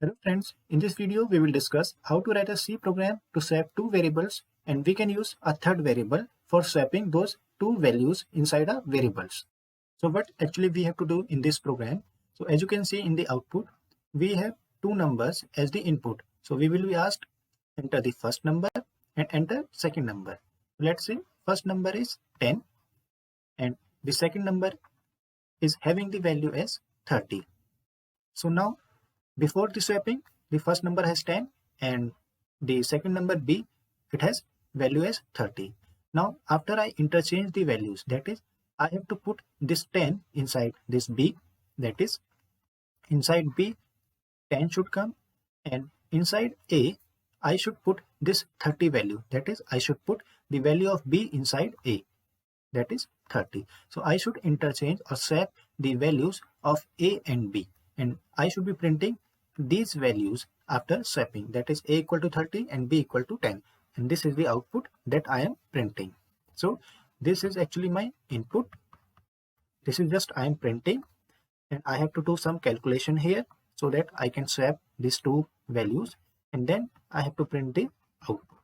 Hello friends, in this video we will discuss how to write a C program to swap two variables, and we can use a third variable for swapping those two values inside a variables. So what actually we have to do in this program? So as you can see in the output, we have two numbers as the input. So we will be asked enter the first number and enter second number. Let's say first number is 10 and the second number is having the value as 30. So now before the swapping, the first number has 10 and the second number B, it has value as 30. Now after I interchange the values, that is I have to put this 10 inside this B, that is inside B 10 should come, and inside A I should put this 30 value, that is I should put the value of B inside A, that is 30. So I should interchange or swap the values of A and B, and I should be printing these values after swapping, that is A equal to 30 and B equal to 10, and this is the output that I am printing. So this is actually my input, this is just I am printing, and I have to do some calculation here so that I can swap these two values, and then I have to print the output.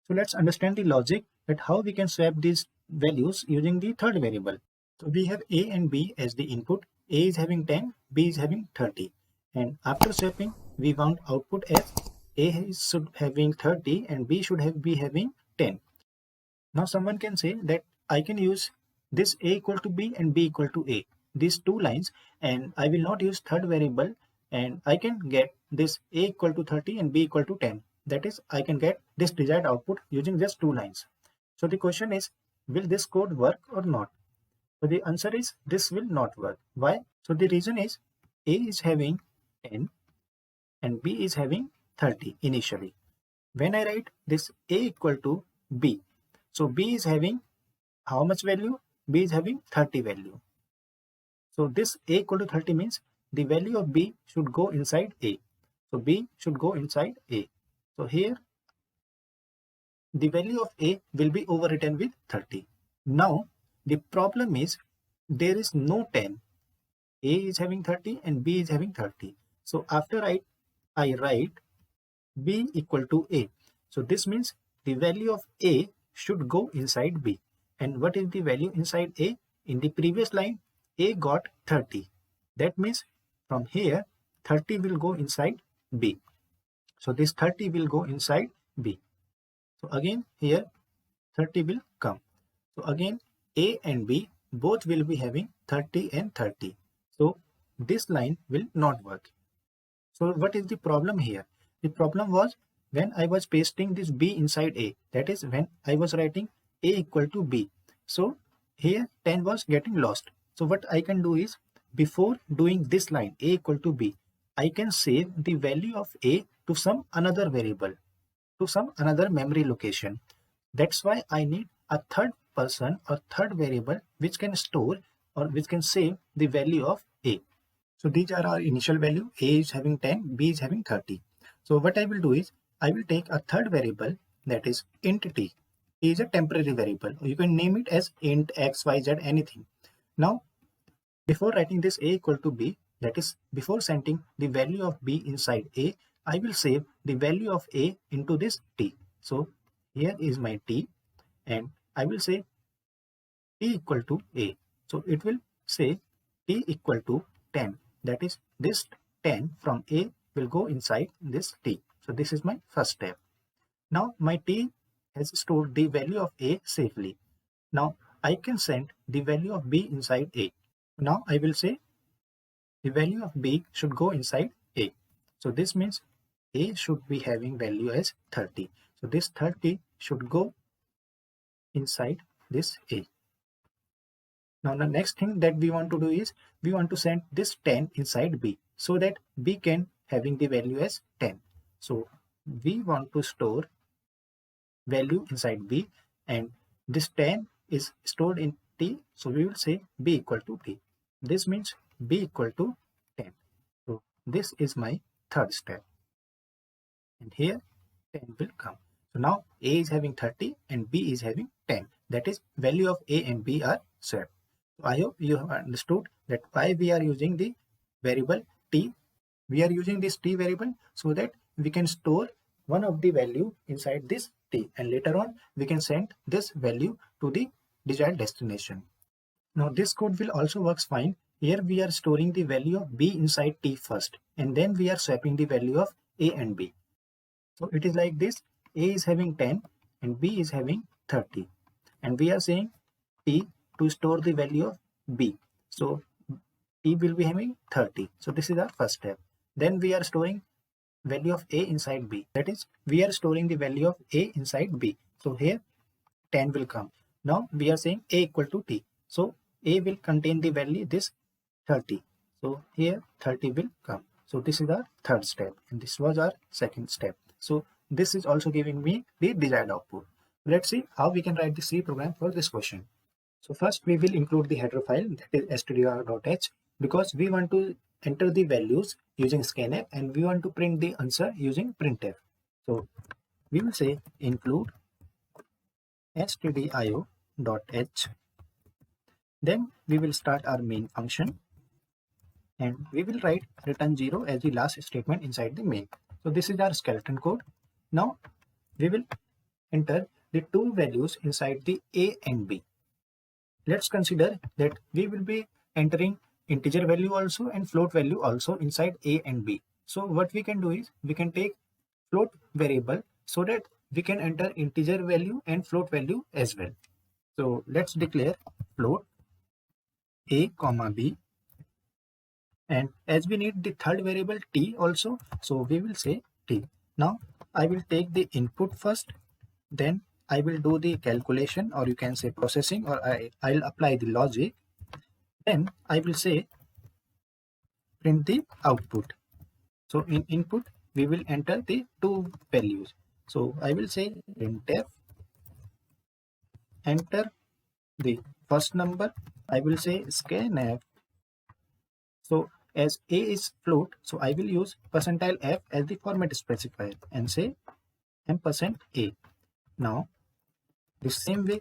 So let's understand the logic that how we can swap these values using the third variable. So we have A and B as the input. A is having 10, B is having 30. And after swapping, we want output as A should having 30 and B should be having 10. Now someone can say that I can use this A equal to B and B equal to A, these two lines, and I will not use third variable, and I can get this A equal to 30 and B equal to 10. That is, I can get this desired output using just two lines. So the question is, will this code work or not? So the answer is this will not work. Why? So the reason is A is having 10 and B is having 30 initially. When I write this A equal to B, so B is having how much value? B is having 30 value. So this A equal to 30 means the value of B should go inside A. So B should go inside A. So here the value of A will be overwritten with 30. Now the problem is there is no 10. A is having 30 and B is having 30. So after I write B equal to A. So this means the value of A should go inside B. And what is the value inside A? In the previous line, A got 30. That means from here, 30 will go inside B. So this 30 will go inside B. So again here 30 will come. So again A and B both will be having 30 and 30. So this line will not work. So what is the problem here? The problem was when I was pasting this B inside A, that is when I was writing A equal to B. So here 10 was getting lost. So what I can do is, before doing this line A equal to B, I can save the value of A to some another variable, to some another memory location. That's why I need a third person or third variable which can store or which can save the value of A. So these are our initial value. A is having 10, B is having 30. So what I will do is, I will take a third variable, that is int t. T is a temporary variable. You can name it as int x, y, z, anything. Now, before writing this A equal to B, that is before sending the value of B inside A, I will save the value of A into this t. So here is my t, and I will say t equal to A. So it will say t equal to 10. That is, this 10 from A will go inside this t. So this is my first step. Now my t has stored the value of A safely. Now I can send the value of B inside A. Now I will say the value of B should go inside A. So this means A should be having value as 30. So this 30 should go inside this A. Now the next thing that we want to do is, we want to send this 10 inside B so that B can having the value as 10. So we want to store value inside B, and this 10 is stored in T. So we will say B equal to T. This means B equal to 10. So this is my third step. And here 10 will come. So now A is having 30 and B is having 10. That is, value of A and B are swapped. So, I hope you have understood that why we are using the variable t We are using this t variable so that we can store one of the value inside this t, and later on we can send this value to the desired destination. Now this code will also works fine. Here we are storing the value of b inside t first, and then we are swapping the value of a and b. So it is like this: a is having 10 and b is having 30, and we are saying t to store the value of b. So t will be having 30. So this is our first step. Then we are storing value of a inside b. That is, we are storing the value of a inside b. So here 10 will come. Now we are saying a equal to t. So a will contain the value this 30. So here 30 will come. So this is our third step, and this was our second step. So this is also giving me the desired output. Let's see how we can write the C program for this question. So first we will include the header file, that is stdr.h, because we want to enter the values using scanf and we want to print the answer using printf. So we will say include stdio.h. Then we will start our main function and we will write return 0 as the last statement inside the main. So this is our skeleton code. Now we will enter the two values inside the a and b. Let's consider that we will be entering integer value also and float value also inside a and b. So what we can do is we can take float variable so that we can enter integer value and float value as well. So let's declare float a comma b, and as we need the third variable t also, so we will say t. Now I will take the input first, then I will do the calculation, or you can say processing, or I'll apply the logic. Then I will say print the output. So in input we will enter the two values. So I will say printf enter the first number. I will say scanf. So as a is float, so I will use %f as the format specifier and say %a. Now the same way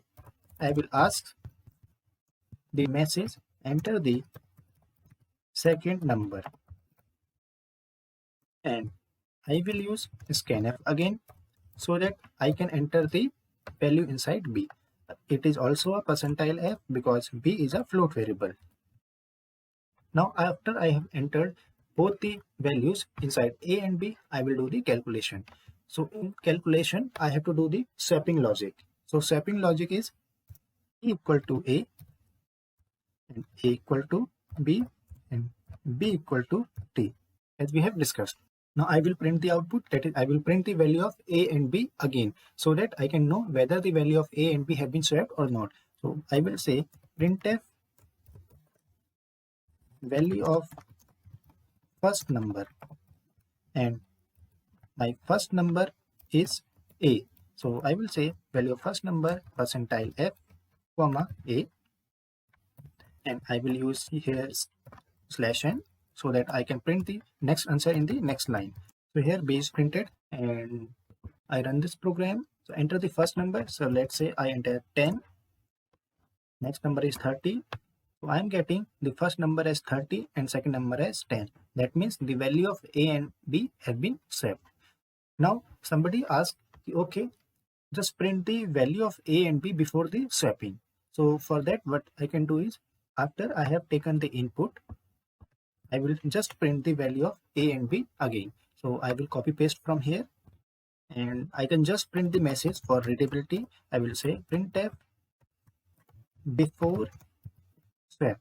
I will ask the message enter the second number, and I will use scanf again so that I can enter the value inside b. It is also a %f because b is a float variable. Now after I have entered both the values inside a and b, I will do the calculation. So in calculation I have to do the swapping logic. So swapping logic is e equal to a and a equal to b and b equal to t, as we have discussed. Now I will print the output, that is I will print the value of a and b again so that I can know whether the value of a and b have been swapped or not. So I will say printf value of first number, and my first number is a. So I will say value of first number %f comma a, and I will use here /n so that I can print the next answer in the next line. So here b is printed and I run this program. So enter the first number. So let's say I enter 10. Next number is 30. So I am getting the first number as 30 and second number as 10. That means the value of a and b have been swapped. Now somebody asked, okay, just print the value of a and b before the swapping. So for that what I can do is, after I have taken the input, I will just print the value of a and b again. So I will copy paste from here and I can just print the message for readability. I will say printf before swap.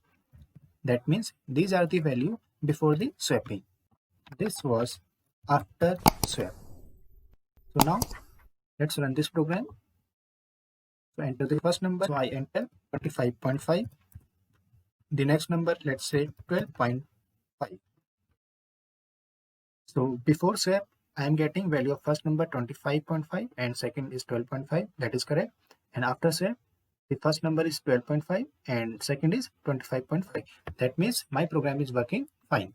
That means these are the value before the swapping. This was after swap. So now let's run this program. So enter the first number. So I enter 25.5. The next number, let's say 12.5. So before swap, I am getting value of first number 25.5 and second is 12.5. That is correct. And after swap, the first number is 12.5 and second is 25.5. That means my program is working fine.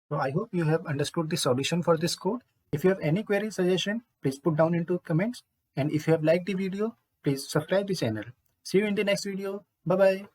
So I hope you have understood the solution for this code. If you have any query suggestion, please put down into comments. And if you have liked the video, please subscribe the channel. See you in the next video. Bye bye.